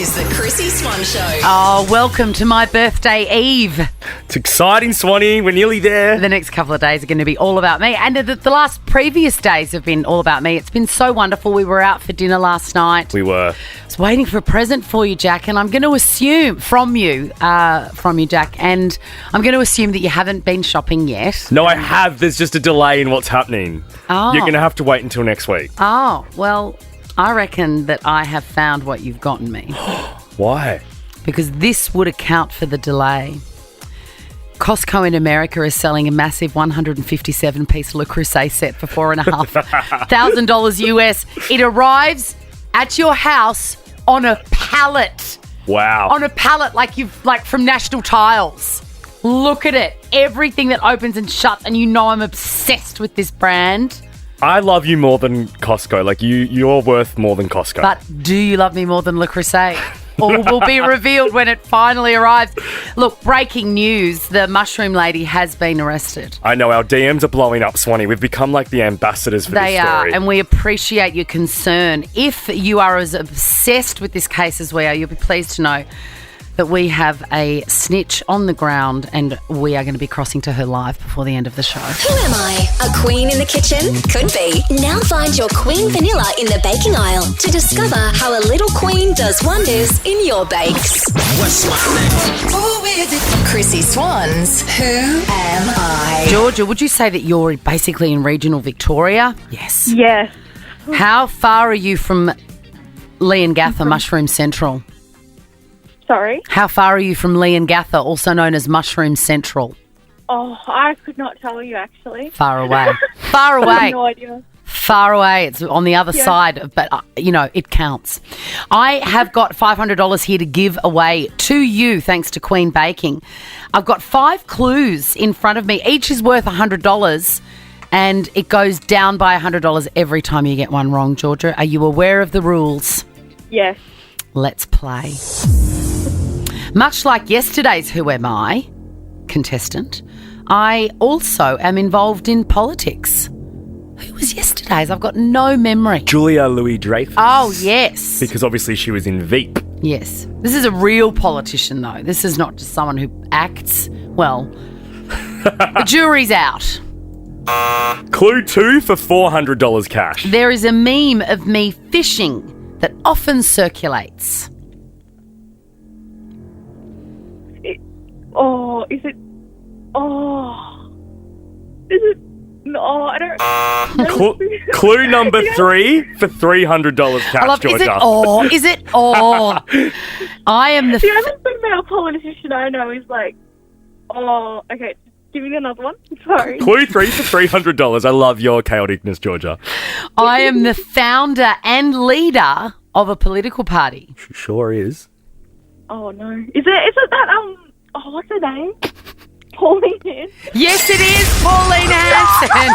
is the Chrissie Swan Show. Oh, welcome to my birthday eve. It's exciting, Swanee. We're nearly there. The next couple of days are going to be all about me. And the last previous days have been all about me. It's been so wonderful. We were out for dinner last night. We were. I was waiting for a present for you, Jack, and I'm going to assume from you, Jack, and I'm going to assume that you haven't been shopping yet. No, I have. There's just a delay in what's happening. Oh. You're going to have to wait until next week. Oh, well, I reckon that I have found what you've gotten me. Why? Because this would account for the delay. Costco in America is selling a massive 157-piece Le Creuset set for $4,500 US. It arrives at your house on a pallet. Wow. On a pallet like from National Tiles. Look at it. Everything that opens and shuts, and you know I'm obsessed with this brand. I love you more than Costco. Like, you're worth more than Costco. But do you love me more than Le Creuset? All will be revealed when it finally arrives. Look, breaking news, the mushroom lady has been arrested. I know, our DMs are blowing up, Swanee. We've become like the ambassadors for this story. They are, and we appreciate your concern. If you are as obsessed with this case as we are, you'll be pleased to know that we have a snitch on the ground, and we are going to be crossing to her live before the end of the show. Who am I? A queen in the kitchen? Could be. Now find your queen vanilla in the baking aisle to discover how a little queen does wonders in your bakes. What's my name? Who is it? Chrissie Swan's Who Am I? Georgia, would you say that you're basically in regional Victoria? Yes. Yes. How far are you from Leongatha, Mushroom Central? Sorry? How far are you from Leongatha, also known as Mushroom Central? Oh, I could not tell you, actually. Far away. Far I away. have no idea. Far away. It's on the other side, but, it counts. I have got $500 here to give away to you, thanks to Queen Baking. I've got 5 clues in front of me. Each is worth $100, and it goes down by $100 every time you get one wrong, Georgia. Are you aware of the rules? Yes. Let's play. Much like yesterday's Who Am I contestant, I also am involved in politics. Who was yesterday's? I've got no memory. Julia Louis-Dreyfus. Oh, yes. Because obviously she was in Veep. Yes. This is a real politician, though. This is not just someone who acts. Well, the jury's out. Clue 2 for $400 cash. There is a meme of me fishing that often circulates. Is it? No, I don't. Clue number 3 for $300 cash, Georgia. Is it? I am the... The only thing about a politician I know is okay, give me another one. Sorry. Clue 3 for $300. I love your chaoticness, Georgia. I am the founder and leader of a political party. Sure is. Oh, no. Is it that, what's her name? Pauline Hanson. Yes, it is Pauline Hanson.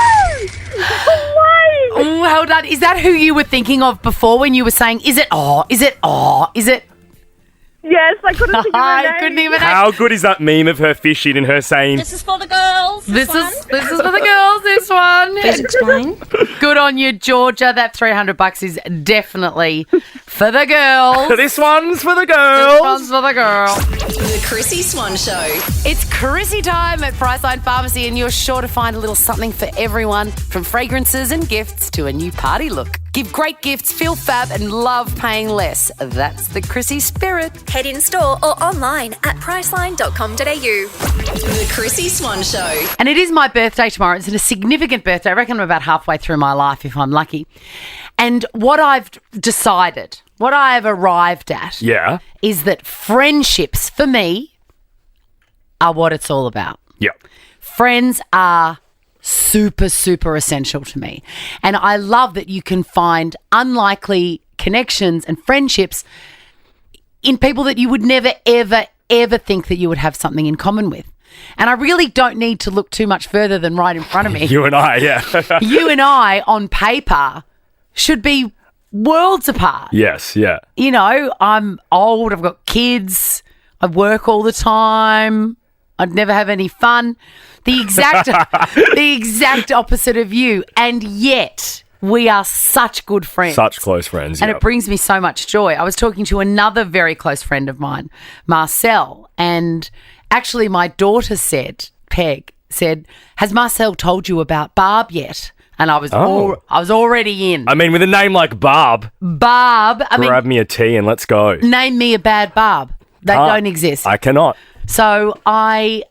Why? Well done. Is that who you were thinking of before when you were saying, is it? Yes, I couldn't think of her name. I couldn't even. How good is that meme of her fishing and her saying, This is for the girls. This is for the girls, this one. Please explain. Good on you, Georgia. That $300 is definitely for the girls. this one's for the This girls? one's for the girl. The Chrissie Swan Show. It's Chrissie time at Priceline Pharmacy, and you're sure to find a little something for everyone, from fragrances and gifts to a new party look. Give great gifts, feel fab, and love paying less. That's the Chrissie spirit. Head in store or online at priceline.com.au. The Chrissie Swan Show. And it is my birthday tomorrow. It's a significant birthday. I reckon I'm about halfway through my life if I'm lucky. And what I've decided, what I have arrived at, is that friendships for me are what it's all about. Yeah. Friends are super, super essential to me. And I love that you can find unlikely connections and friendships in people that you would never, ever, ever think that you would have something in common with. And I really don't need to look too much further than right in front of me. You and I, yeah. You and I, on paper, should be worlds apart. Yes, yeah. You know, I'm old, I've got kids, I work all the time, I'd never have any fun. The exact opposite of you. And yet We are such good friends. Such close friends, And yep. it brings me so much joy. I was talking to another very close friend of mine, Marcel, and actually my daughter said, Peg, said, has Marcel told you about Barb yet? And I was I was already in. I mean, with a name like Barb, grab me a tea and let's go. Name me a bad Barb. They don't exist. I cannot. So I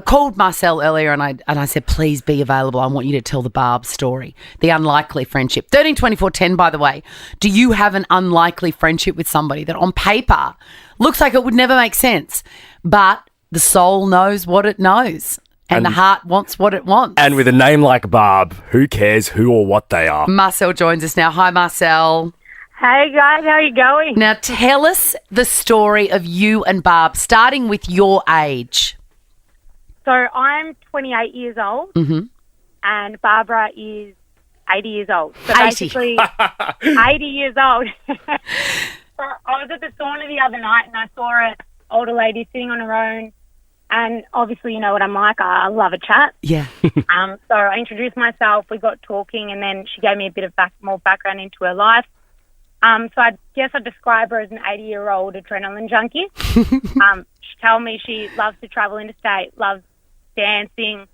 called Marcel earlier and I said, please be available. I want you to tell the Barb story, the unlikely friendship. 13 24 10, by the way. Do you have an unlikely friendship with somebody that on paper looks like it would never make sense, but the soul knows what it knows and the heart wants what it wants? And with a name like Barb, who cares who or what they are? Marcel joins us now. Hi, Marcel. Hey guys, how are you going? Now tell us the story of you and Barb, starting with your age. So I'm 28 years old, and Barbara is 80 years old. So 80. basically, 80 years old. So I was at the sauna the other night, and I saw an older lady sitting on her own. And obviously, you know what I'm like. I love a chat. Yeah. So I introduced myself. We got talking, and then she gave me a bit of more background into her life. So I guess I'd describe her as an 80-year-old adrenaline junkie. She told me she loves to travel interstate, loves dancing.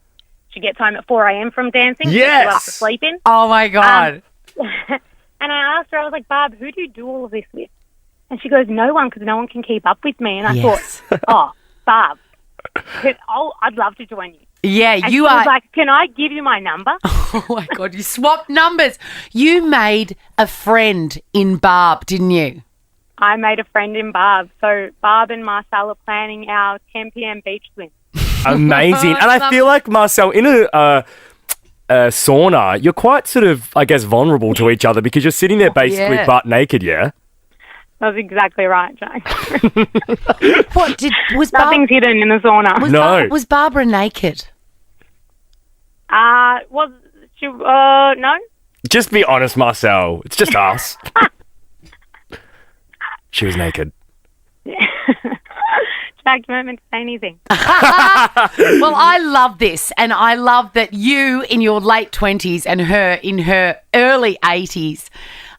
She gets home at 4 a.m. from dancing. Yes! So she loves to sleep in. Oh, my God. And I asked her, I was like, Barb, who do you do all of this with? And she goes, no one, because no one can keep up with me. And I thought, oh, Barb, I'd love to join you. Yeah, And you she are. was like, can I give you my number? Oh, my God. You swapped numbers. You made a friend in Barb, didn't you? I made a friend in Barb. So Barb and Marcel are planning our 10 p.m. beach swim. Amazing. And I feel like, Marcel, in a sauna, you're quite sort of, I guess, vulnerable to each other because you're sitting there basically butt naked, yeah? That's exactly right, Jack. What was Nothing's hidden in the sauna. No. Was Barbara naked? Was she? No. Just be honest, Marcel. It's just us. She was naked. Jack, you weren't meant to say anything. Well, I love this, and I love that you in your late 20s and her in her early 80s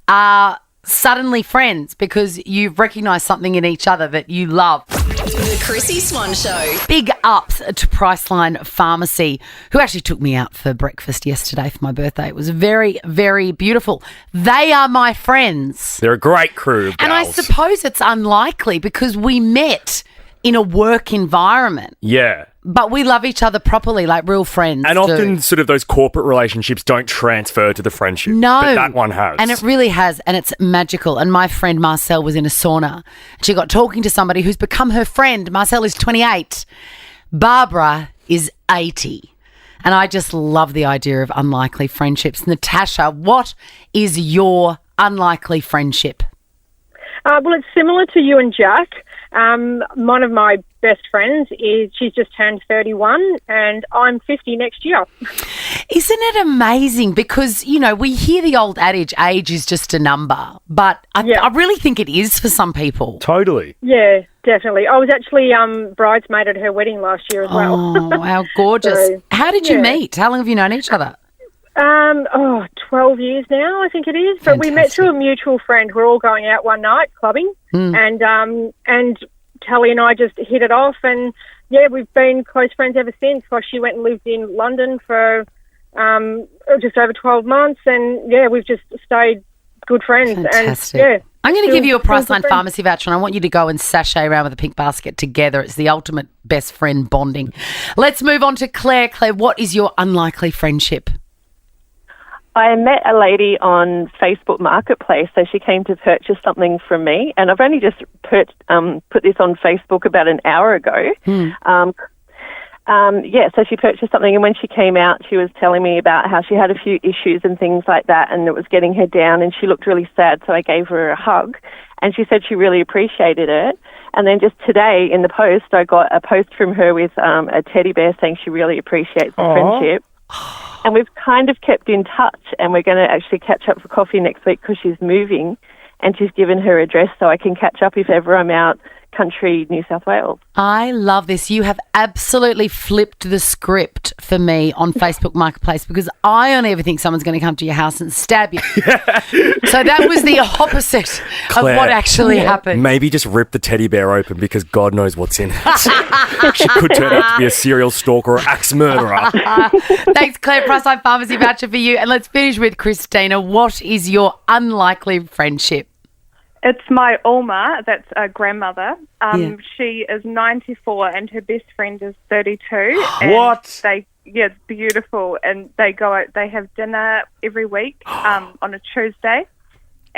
are suddenly friends because you've recognised something in each other that you love. The Chrissie Swan Show. Big ups to Priceline Pharmacy, who actually took me out for breakfast yesterday for my birthday. It was very, very beautiful. They are my friends. They're a great crew of And I gals. suppose it's unlikely because we met in a work environment. Yeah. But we love each other properly, like real friends. And do. often sort of those corporate relationships don't transfer to the friendship. No. But that one has. And it really has, and it's magical. And my friend Marcel was in a sauna. She got talking to somebody who's become her friend. Marcel is 28. Barbara is 80. And I just love the idea of unlikely friendships. Natasha, what is your unlikely friendship? Well, it's similar to you and Jack. One of my best friends she's just turned 31 and I'm 50 next year. Isn't it amazing? Because, you know, we hear the old adage, age is just a number, but I really think it is for some people. Totally. Yeah, definitely. I was actually bridesmaid at her wedding last year as well. Oh, how gorgeous. So, how did you meet? How long have you known each other? 12 years now, I think it is. But we met through a mutual friend. We're all going out one night clubbing, and Tally and I just hit it off, and we've been close friends ever since. Like she went and lived in London for just over 12 months, and we've just stayed good friends. Fantastic. And I'm going to give you a Priceline friends. Pharmacy voucher, and I want you to go and sashay around with a pink basket together. It's the ultimate best friend bonding. Let's move on to Claire. Claire, what is your unlikely friendship? I met a lady on Facebook Marketplace, so she came to purchase something from me, and I've only just put this on Facebook about an hour ago. So she purchased something, and when she came out, she was telling me about how she had a few issues and things like that, and it was getting her down, and she looked really sad, so I gave her a hug, and she said she really appreciated it. And then just today in the post, I got a post from her with a teddy bear saying she really appreciates the friendship. And we've kind of kept in touch, and we're going to actually catch up for coffee next week because she's moving, and she's given her address so I can catch up if ever I'm out country New South Wales. I love this. You have absolutely flipped the script for me on Facebook Marketplace because I only ever think someone's going to come to your house and stab you. So that was the opposite Claire, of what actually happened. Maybe just rip the teddy bear open because God knows what's in it. She could turn out to be a serial stalker or axe murderer. Thanks, Claire. Priceline Pharmacy voucher for you. And let's finish with Christina. What is your unlikely friendship? It's my Ulma, that's a grandmother. She is 94 and her best friend is 32. What? It's beautiful. And they go out, they have dinner every week on a Tuesday.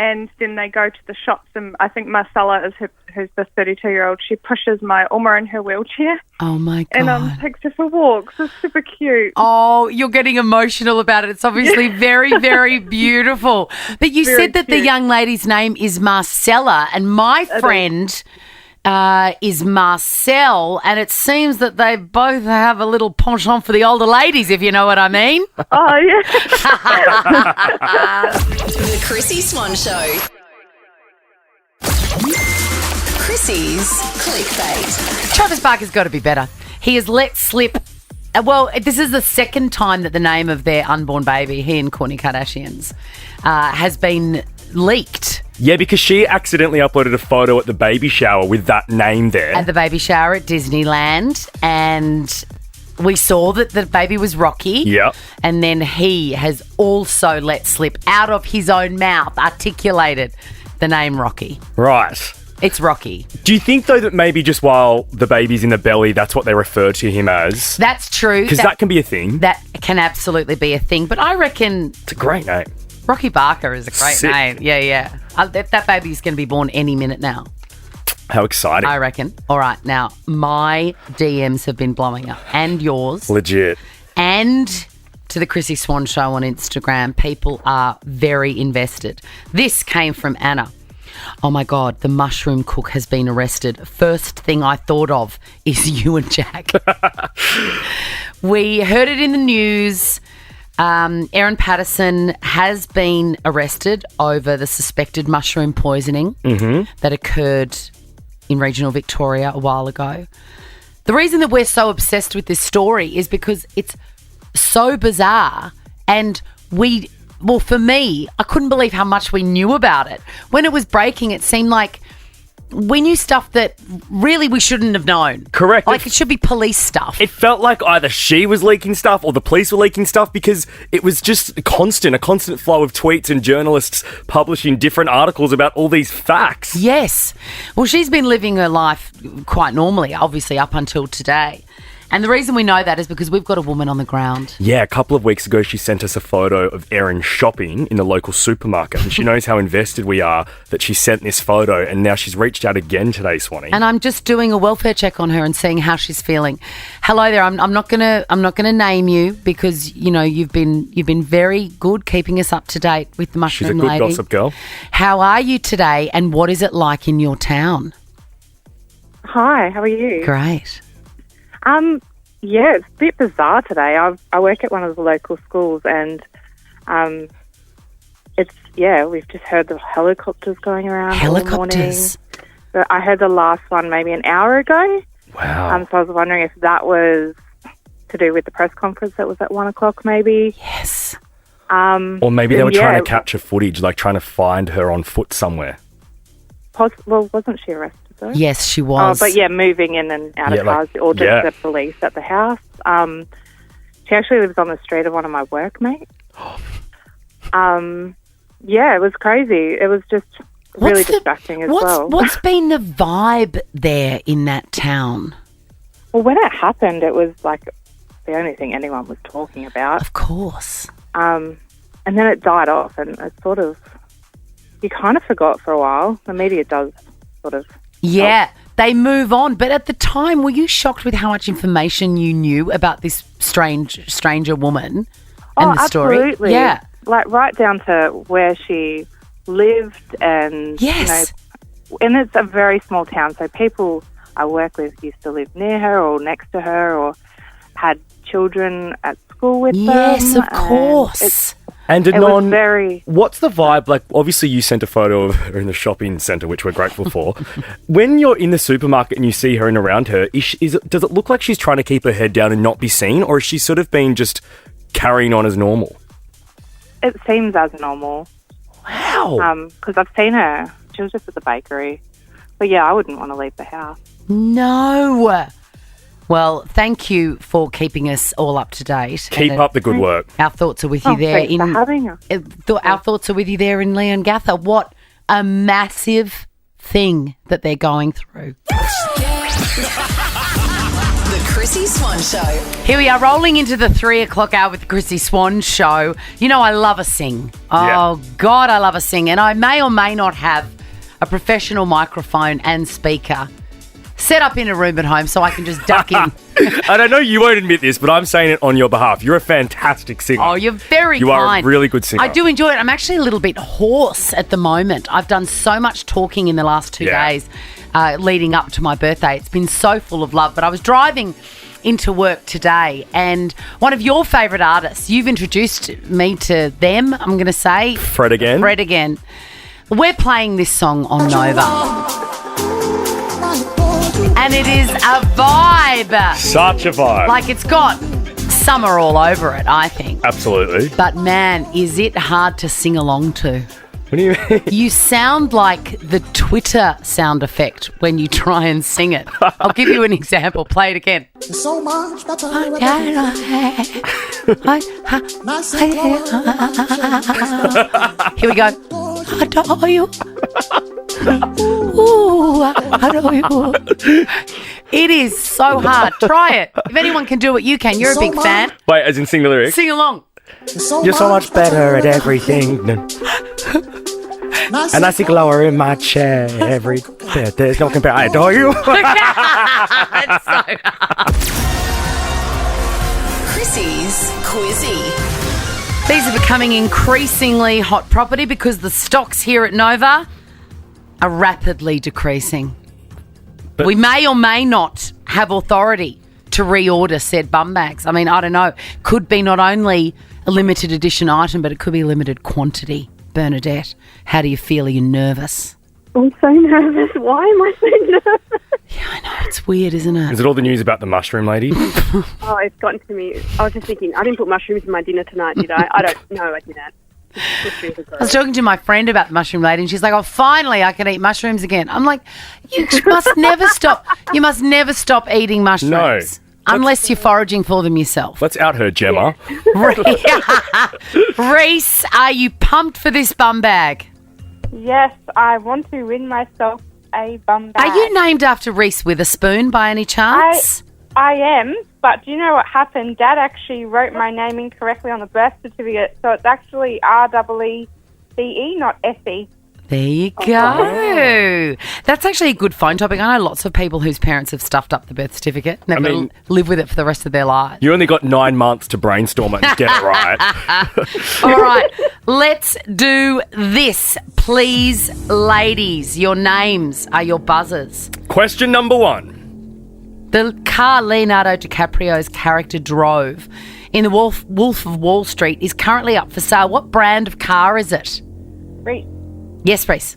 And then they go to the shops, and I think Marcella is who's the 32-year-old. She pushes my Ulma in her wheelchair. Oh, my God. And takes her for walks. It's super cute. Oh, you're getting emotional about it. It's obviously very, very beautiful. But you said that the young lady's name is Marcella, and my friend is Marcel, and it seems that they both have a little penchant for the older ladies, if you know what I mean. Oh, yeah. The Chrissie Swan Show. Chrissie's Clickbait. Travis Barker's got to be better. He has let slip. Well, this is the second time that the name of their unborn baby, he and Kourtney Kardashian's, has been leaked. Yeah, because she accidentally uploaded a photo at the baby shower with that name there. At the baby shower at Disneyland, and we saw that the baby was Rocky. Yep. And then he has also let slip out of his own mouth, articulated the name Rocky. Right. It's Rocky. Do you think, though, that maybe just while the baby's in the belly, that's what they refer to him as? That's true. Because that can be a thing. That can absolutely be a thing. But I reckon... It's a great name. Rocky Barker is a great Sick. name. Yeah. That baby's going to be born any minute now. How exciting. I reckon. All right. Now, my DMs have been blowing up. And yours. Legit. And to the Chrissie Swan Show on Instagram. People are very invested. This came from Anna. Oh, my God, the mushroom cook has been arrested. First thing I thought of is you and Jack. We heard it in the news. Erin Patterson has been arrested over the suspected mushroom poisoning that occurred in regional Victoria a while ago. The reason that we're so obsessed with this story is because it's so bizarre, and well, for me, I couldn't believe how much we knew about it. When it was breaking, it seemed like we knew stuff that really we shouldn't have known. Correct. Like it should be police stuff. It felt like either she was leaking stuff or the police were leaking stuff because it was just a constant flow of tweets and journalists publishing different articles about all these facts. Yes. Well, she's been living her life quite normally, obviously, up until today. And the reason we know that is because we've got a woman on the ground. Yeah, a couple of weeks ago, she sent us a photo of Erin shopping in the local supermarket. And she knows how invested we are that she sent this photo. And now she's reached out again today, Swanee. And I'm just doing a welfare check on her and seeing how she's feeling. Hello there. I'm not gonna name you because you know you've been very good keeping us up to date with the mushroom lady. She's a good gossip girl. How are you today? And what is it like in your town? Hi. How are you? Great. Yeah, it's a bit bizarre today. I work at one of the local schools, and we've just heard the helicopters going around. Helicopters. All morning. But I heard the last one maybe an hour ago. Wow. So I was wondering if that was to do with the press conference that was at 1 o'clock, maybe. Yes. Or maybe they were trying to capture footage, like trying to find her on foot somewhere. Well, wasn't she arrested? Though? Yes, she was. But moving in and out of cars, or just the police at the house. She actually lives on the street of one of my workmates. It was crazy. It was just really distracting as well. What's been the vibe there in that town? Well, when it happened, it was like the only thing anyone was talking about. Of course. And then it died off, and it sort of, you kind of forgot for a while. The media does sort of. Yeah, they move on. But at the time, were you shocked with how much information you knew about this stranger woman and the story? Absolutely. Yeah. Like right down to where she lived and, yes. And it's a very small town, so people I work with used to live near her or next to her or had children at school with them. Yes, of course. And It was very... what's the vibe? Like, obviously you sent a photo of her in the shopping centre, which we're grateful for. When you're in the supermarket and you see her and around her, does it look like she's trying to keep her head down and not be seen, or is she sort of been just carrying on as normal? It seems as normal. Wow. Because I've seen her. She was just at the bakery. But yeah, I wouldn't want to leave the house. No. Well, thank you for keeping us all up to date. Keep up the good work. Our thoughts are with you there. Thanks for having us. Our thoughts are with you there in Leongatha. What a massive thing that they're going through. The Chrissie Swan Show. Here we are rolling into the 3 o'clock hour with the Chrissie Swan Show. You know, I love a sing. Oh, God, I love a sing. And I may or may not have a professional microphone and speaker set up in a room at home so I can just duck in. And I know you won't admit this, but I'm saying it on your behalf. You're a fantastic singer. Oh, you're very kind. You are a really good singer. I do enjoy it. I'm actually a little bit hoarse at the moment. I've done so much talking in the last 2 days leading up to my birthday. It's been so full of love. But I was driving into work today and one of your favourite artists, you've introduced me to them, I'm going to say. Fred again. We're playing this song on Nova. And it is a vibe. Such a vibe. Like, it's got summer all over it, I think. Absolutely. But, man, is it hard to sing along to. What do you mean? You sound like the Twitter sound effect when you try and sing it. I'll give you an example. Play it again. So much better. Here we go. I adore you. Ooh, I adore you. It is so hard. Try it. If anyone can do it, you can. You're a big fan. Wait, as in sing the lyrics? Sing along. You're so much better at everything. And I see glower in my chair every day. There's no compare. I adore you. That's so hard. Chrissie's Quizzy. These are becoming increasingly hot property because the stocks here at Nova are rapidly decreasing. But we may or may not have authority to reorder said bum bags. I mean, I don't know. Could be not only a limited edition item, but it could be limited quantity. Bernadette, how do you feel? Are you nervous? I'm so nervous. Why am I so nervous? Yeah, I know. It's weird, isn't it? Is it all the news about the mushroom lady? Oh, it's gotten to me. I was just thinking, I didn't put mushrooms in my dinner tonight, did I? I don't know, I didn't. I was talking to my friend about the mushroom lady and she's like, oh, finally I can eat mushrooms again. I'm like, you must never stop. You must never stop eating mushrooms. No. Unless you're foraging for them yourself. Let's out her, Gemma. Yeah. Reese, are you pumped for this bum bag? Yes, I want to win myself a bum bag. Are you named after Reese Witherspoon by any chance? I am, but do you know what happened? Dad actually wrote my name incorrectly on the birth certificate, so it's actually R-E-E-C-E, not S-E. There you go. That's actually a good phone topic. I know lots of people whose parents have stuffed up the birth certificate and they're going to live with it for the rest of their lives. You only got 9 months to brainstorm it and get it right. All right, let's do this. Please, ladies, your names are your buzzers. Question number 1. The car Leonardo DiCaprio's character drove in The Wolf of Wall Street is currently up for sale. What brand of car is it? Reese. Yes, Reese.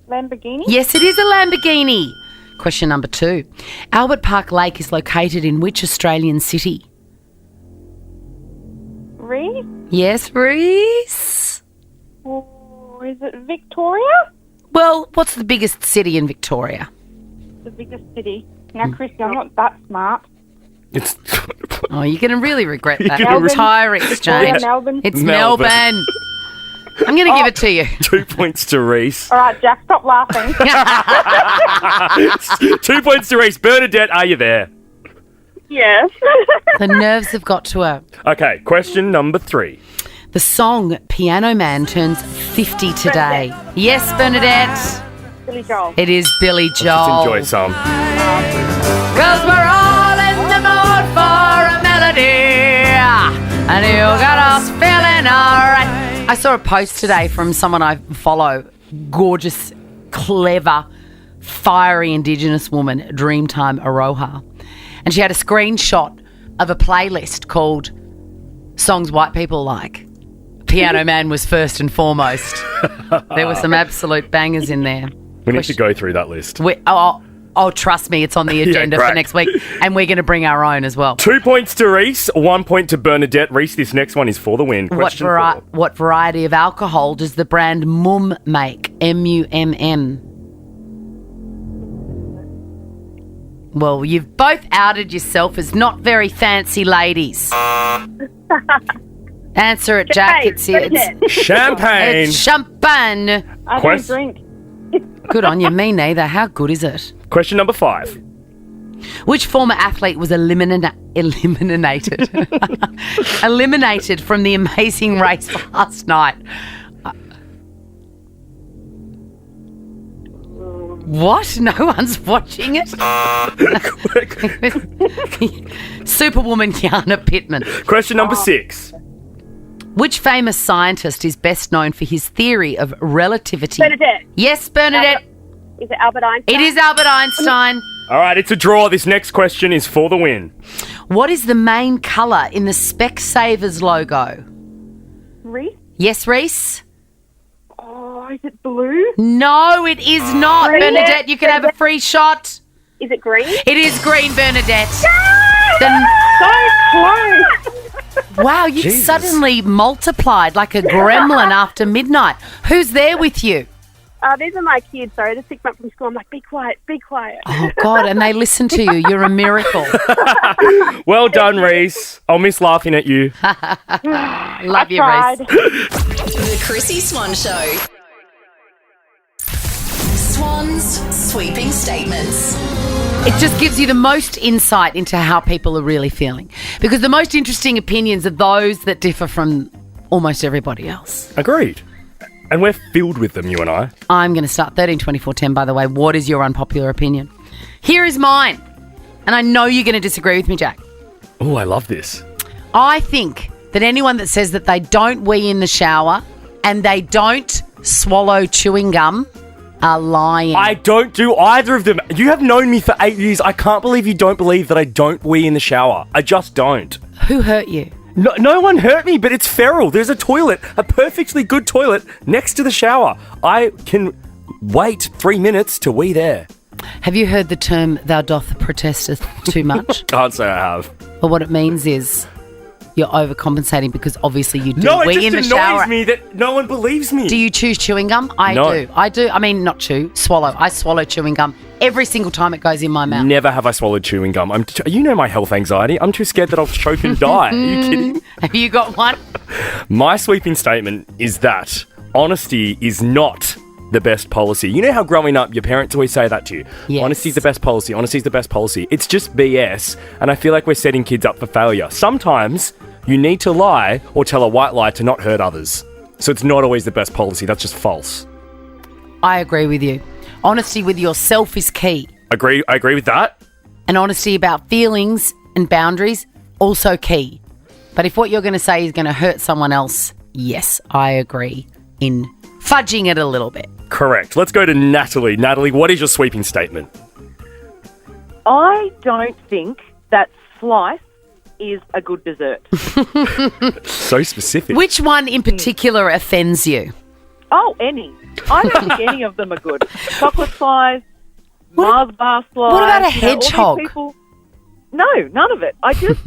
Lamborghini? Yes, it is a Lamborghini. Question number 2. Albert Park Lake is located in which Australian city? Reese? Yes, Reese. Or is it Victoria? Well, what's the biggest city in Victoria? The biggest city. Now, Chrissy, I'm not that smart. It's Oh, you're going to really regret that Melbourne. entire exchange. Melbourne. It's Melbourne. I'm going to give it to you. 2 points to Reese. All right, Jack, stop laughing. 2 points to Reese. Bernadette, are you there? Yes. The nerves have got to her. Okay, question number 3. The song Piano Man turns 50 today. Yes, Bernadette. Billy Joel. It is Billy Joel. Let's enjoy some. 'Cause we're all in the mood for a melody, and you got us feeling alright. I saw a post today from someone I follow, gorgeous, clever, fiery Indigenous woman, Dreamtime Aroha, and she had a screenshot of a playlist called songs white people like. Piano Man was first and foremost. There were some absolute bangers in there. We need to go through that list. Trust me, it's on the agenda for next week. And we're going to bring our own as well. 2 points to Reese, 1 point to Bernadette. Reese, this next one is for the win. Question 4. What variety of alcohol does the brand Mumm make? M-U-M-M. Well, you've both outed yourself as not very fancy ladies. Answer it, Jack. It's champagne. It's champagne. I don't drink. Good on you. Me neither. How good is it? Question number 5. Which former athlete was eliminated eliminated from the Amazing Race last night? What? No one's watching it? Superwoman Yana Pittman. Question number 6. Which famous scientist is best known for his theory of relativity? Bernadette. Yes, Bernadette. Is it Albert Einstein? It is Albert Einstein. All right, it's a draw. This next question is for the win. What is the main colour in the Specsavers logo? Reese? Yes, Reese? Oh, is it blue? No, it is not. Green? Bernadette, you can have a free shot. Is it green? It is green, Bernadette. So close. Wow, you Jesus. suddenly multiplied like a gremlin after midnight. Who's there with you? These are my kids. Sorry, just picked them up from school. I'm like, be quiet, be quiet. Oh, God, and they listen to you. You're a miracle. Well done, Reese. I'll miss laughing at you. Love you, Reese. The Chrissie Swan Show. Swan's sweeping statements. It just gives you the most insight into how people are really feeling. Because the most interesting opinions are those that differ from almost everybody else. Agreed. And we're filled with them, you and I. I'm going to start 13, 24, 10, by the way. What is your unpopular opinion? Here is mine. And I know you're going to disagree with me, Jack. Oh, I love this. I think that anyone that says that they don't wee in the shower and they don't swallow chewing gum are lying. I don't do either of them. You have known me for 8 years. I can't believe you don't believe that I don't wee in the shower. I just don't. Who hurt you? No one hurt me, but it's feral. There's a toilet, a perfectly good toilet next to the shower. I can wait 3 minutes to wee there. Have you heard the term "thou doth protesteth" too much? Can't say I have. Well, what it means is you're overcompensating because obviously you do No, it wee in the just shower. annoys me that no one believes me. Do you chew chewing gum? No. I do. I mean, not chew, swallow. I swallow chewing gum every single time it goes in my mouth. Never have I swallowed chewing gum. You know my health anxiety. I'm too scared that I'll choke and die. Are you kidding? Have you got one? My sweeping statement is that honesty is not the best policy. You know how growing up your parents always say that to you? Yes. Honesty's the best policy. Honesty's the best policy. It's just BS, and I feel like we're setting kids up for failure. Sometimes you need to lie or tell a white lie to not hurt others. So it's not always the best policy. That's just false. I agree with you. Honesty with yourself is key. I agree with that. And honesty about feelings and boundaries, also key. But if what you're going to say is going to hurt someone else, yes, I agree in fudging it a little bit. Correct. Let's go to Natalie. Natalie, what is your sweeping statement? I don't think that slice is a good dessert. So specific. Which one in particular offends you? Oh, any. I don't think any of them are good. Chocolate slice, Mars bar slice. What about a hedgehog? No, none of it. I just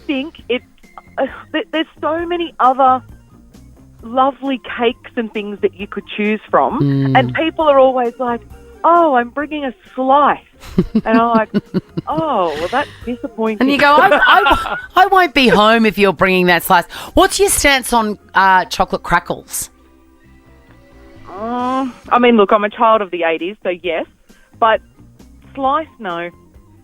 think it's there's so many other lovely cakes and things that you could choose from, and people are always like, "Oh, I'm bringing a slice," and I'm like, "Oh, well, that's disappointing." And you go, I won't be home if you're bringing that slice. What's your stance on chocolate crackles? I mean, look, I'm a child of the 80s, so yes, but slice, no.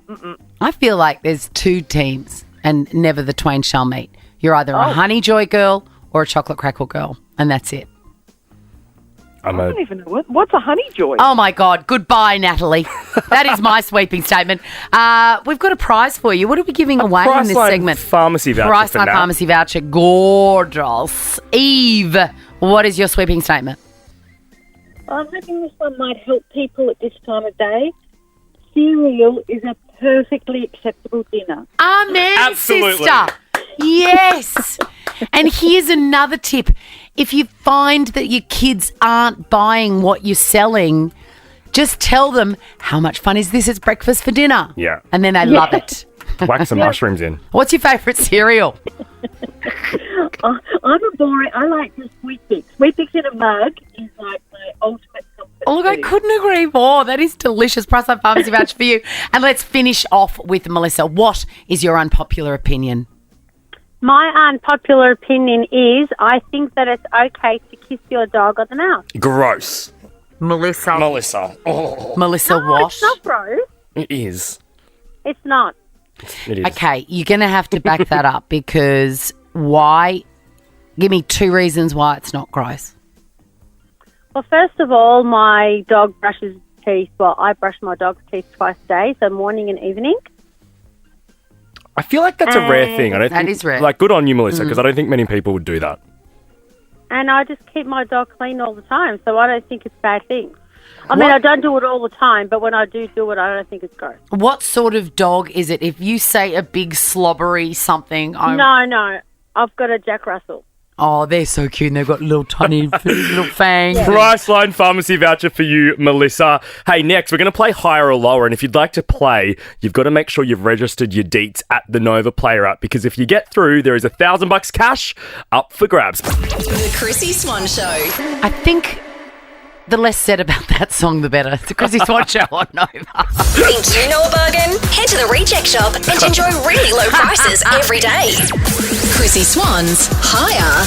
Mm-mm. I feel like there's two teams and never the twain shall meet. You're either a Honey Joy girl or a chocolate crackle girl, and that's it. I don't even know. What's a Honey Joy? Oh, my God. Goodbye, Natalie. That is my sweeping statement. We've got a prize for you. What are we giving away in this segment? Pharmacy voucher. Priceline Pharmacy voucher. Gorgeous. Eve, what is your sweeping statement? I'm hoping this one might help people at this time of day. Cereal is a perfectly acceptable dinner. Amen, Absolutely. sister. Yes. And here's another tip. If you find that your kids aren't buying what you're selling, just tell them, how much fun is this? It's breakfast for dinner. Yeah. And then they love it. Whack some mushrooms in. What's your favourite cereal? I'm a boring. I like just Sweet Bix. Sweet Bix in a mug is like my ultimate comfort. Oh, look, I couldn't agree more. That is delicious. Priceline Pharmacy voucher for you. And let's finish off with Melissa. What is your unpopular opinion? My unpopular opinion is I think that it's okay to kiss your dog on the mouth. Gross. Melissa. Oh. Melissa, No, what? it's not gross. It is. It's not. It is. Okay, you're going to have to back that up because why? Give me 2 reasons why it's not gross. Well, first of all, my dog brushes teeth. Well, I brush my dog's teeth twice a day, so morning and evening. I feel like that's a rare thing. I don't That think, is rare. Like, good on you, Melissa, because I don't think many people would do that. And I just keep my dog clean all the time, so I don't think it's a bad thing. I mean, I don't do it all the time, but when I do it, I don't think it's gross. What sort of dog is it? If you say a big slobbery something, No. I've got a Jack Russell. Oh, they're so cute and they've got little tiny little fangs. Priceline Pharmacy voucher for you, Melissa. Hey, next, we're going to play higher or lower. And if you'd like to play, you've got to make sure you've registered your deets at the Nova Player app, because if you get through, there is $1,000 cash up for grabs. The Chrissie Swan Show. I think the less said about that song, the better. It's the Chrissie Swan Show on Nova. Think you know a bargain? Head to the Reject Shop and enjoy really low prices every day. Chrissie Swan's higher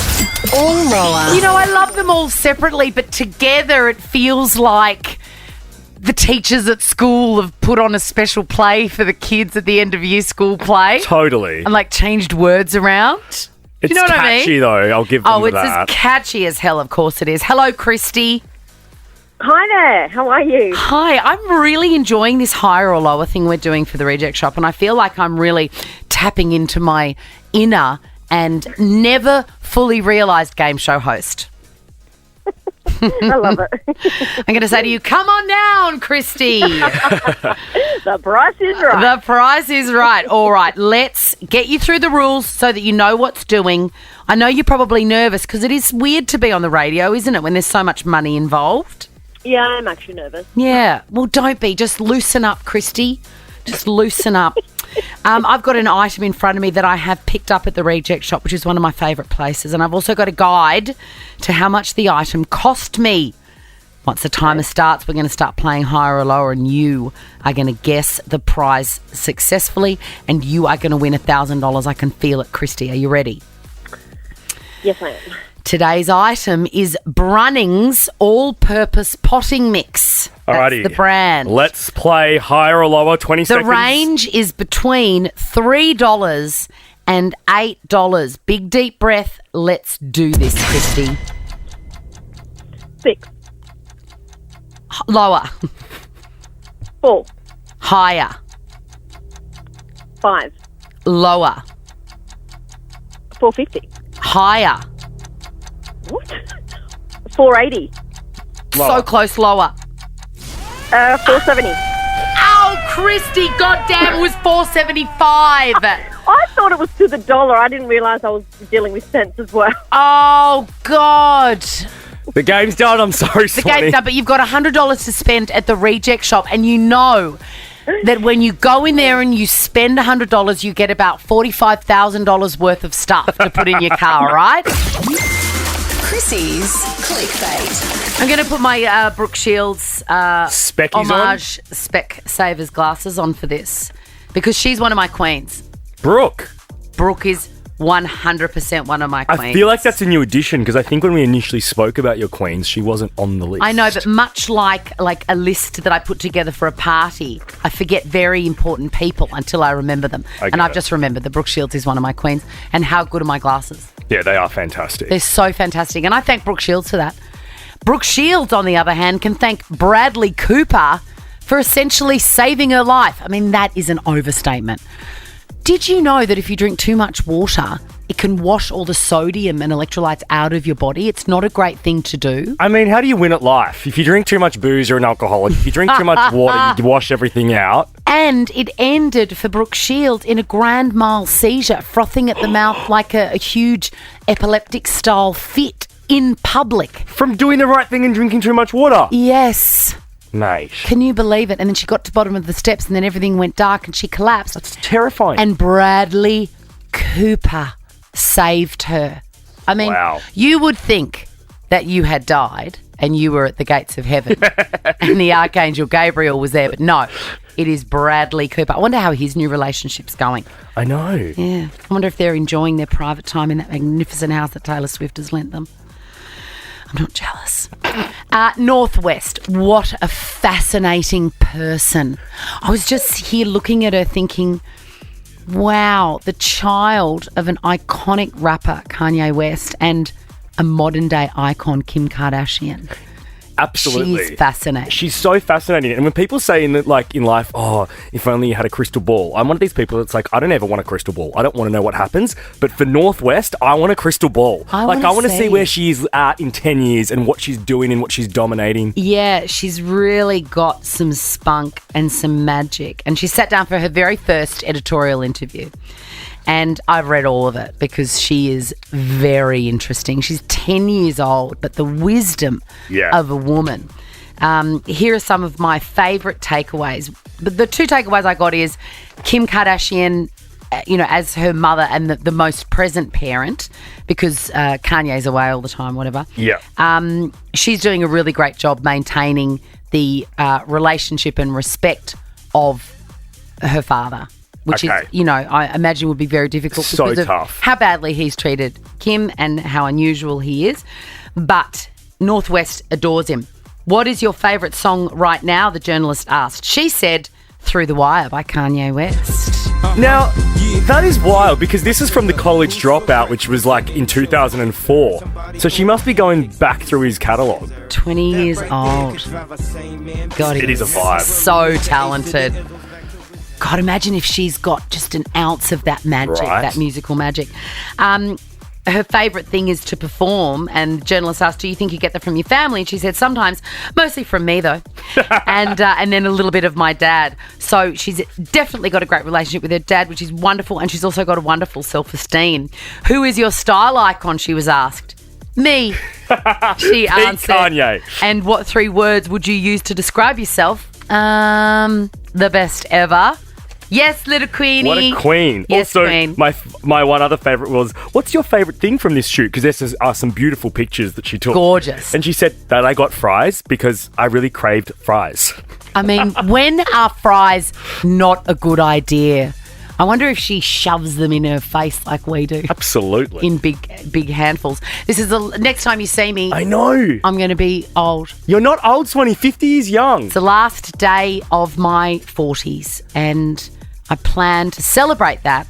or lower. You know, I love them all separately, but together it feels like the teachers at school have put on a special play for the kids at the end of year school play. Totally. And like changed words around. It's Do you know what I mean? catchy, though. I'll give them Oh, it's that. as catchy as hell, of course it is. Hello, Christy. Hi there. How are you? Hi, I'm really enjoying this higher or lower thing we're doing for the Reject Shop, and I feel like I'm really tapping into my inner and never fully realised game show host. I love it. I'm going to say to you, come on down, Christy. The price is right. The price is right. All right, let's get you through the rules so that you know what's doing. I know you're probably nervous because it is weird to be on the radio, isn't it, when there's so much money involved? Yeah, I'm actually nervous. Yeah. Well, don't be. Just loosen up, Christy. Just loosen up. I've got an item in front of me that I have picked up at the Reject Shop, which is one of my favourite places. And I've also got a guide to how much the item cost me. Once the timer starts, we're going to start playing higher or lower, and you are going to guess the prize successfully, and you are going to win $1,000. I can feel it, Christy. Are you ready? Yes, I am. Today's item is Brunnings All-Purpose Potting Mix. Alrighty. That's the brand. Let's play higher or lower, 20 The seconds. range is between $3 and $8. Big deep breath. Let's do this, Christy. 6. Lower. 4. Higher. 5. Lower. 450. Higher. What? 480. So close. Lower. 470. Ow, Christy. Goddamn, it was $4.75. I thought it was to the dollar. I didn't realise I was dealing with cents as well. Oh, God. The game's done. I'm sorry, The Swanee. game's done, but you've got $100 to spend at the Reject Shop, and you know that when you go in there and you spend $100, you get about $45,000 worth of stuff to put in your car, right? Chrissy's clickbait. I'm going to put my Brooke Shields Speckies homage Spec Savers glasses on for this because she's one of my queens. Brooke. Brooke is 100% one of my queens. I feel like that's a new addition because I think when we initially spoke about your queens, she wasn't on the list. I know, but much like a list that I put together for a party, I forget very important people until I remember them. And I've just remembered that Brooke Shields is one of my queens. And how good are my glasses? Yeah, they are fantastic. They're so fantastic. And I thank Brooke Shields for that. Brooke Shields, on the other hand, can thank Bradley Cooper for essentially saving her life. I mean, that is an overstatement. Did you know that if you drink too much water, it can wash all the sodium and electrolytes out of your body. It's not a great thing to do. I mean, how do you win at life? If you drink too much booze, you're an alcoholic. If you drink too much water, you wash everything out. And it ended for Brooke Shields in a grand mal seizure, frothing at the mouth like a huge epileptic-style fit in public. From doing the right thing and drinking too much water? Yes. Mate. Can you believe it? And then she got to the bottom of the steps and then everything went dark and she collapsed. That's terrifying. And Bradley Cooper saved her. I mean, wow. You would think that you had died and you were at the gates of heaven and the Archangel Gabriel was there, but no, it is Bradley Cooper. I wonder how his new relationship's going. I know. Yeah. I wonder if they're enjoying their private time in that magnificent house that Taylor Swift has lent them. I'm not jealous. Northwest, what a fascinating person. I was just here looking at her thinking, wow, the child of an iconic rapper, Kanye West, and a modern-day icon, Kim Kardashian. Absolutely. She's fascinating. She's so fascinating. And when people say in life, oh, if only you had a crystal ball, I'm one of these people that's like, I don't ever want a crystal ball. I don't want to know what happens. But for Northwest, I want a crystal ball. I want to see where she's at in 10 years and what she's doing and what she's dominating. Yeah, she's really got some spunk and some magic. And she sat down for her very first editorial interview. And I've read all of it because she is very interesting. She's 10 years old, but the wisdom of a woman. Here are some of my favourite takeaways. The two takeaways I got is Kim Kardashian, as her mother and the most present parent, because Kanye's away all the time, whatever. Yeah. She's doing a really great job maintaining the relationship and respect of her father. Which is, I imagine would be very difficult because of tough. How badly he's treated Kim and how unusual he is. But Northwest adores him. What is your favourite song right now, the journalist asked. She said, Through the Wire by Kanye West. Now, that is wild because this is from the College Dropout, which was like in 2004. So she must be going back through his catalogue. 20 years old. God, it is a vibe. So talented. God, imagine if she's got just an ounce of that magic, that musical magic. Her favourite thing is to perform, and the journalist asked, do you think you get that from your family? And she said, sometimes, mostly from me though, and then a little bit of my dad. So she's definitely got a great relationship with her dad, which is wonderful, and she's also got a wonderful self-esteem. Who is your style icon, she was asked. Me, she answered. Kanye. And what 3 words would you use to describe yourself? The best ever. Yes, little queenie. What a queen. Yes, also, queen. my one other favourite was, what's your favourite thing from this shoot? Because there's some beautiful pictures that she took. Gorgeous. And she said that I got fries because I really craved fries. I mean, when are fries not a good idea? I wonder if she shoves them in her face like we do. Absolutely. In big handfuls. This is the next time you see me. I know. I'm going to be old. You're not old, Swanee. 50 is young. It's the last day of my 40s, and I plan to celebrate that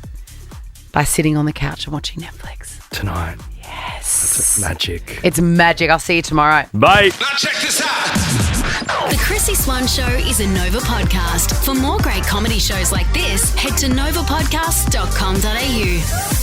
by sitting on the couch and watching Netflix. Tonight. Yes. That's magic. It's magic. I'll see you tomorrow. Bye. Now check this out. The Chrissie Swan Show is a Nova podcast. For more great comedy shows like this, head to novapodcast.com.au.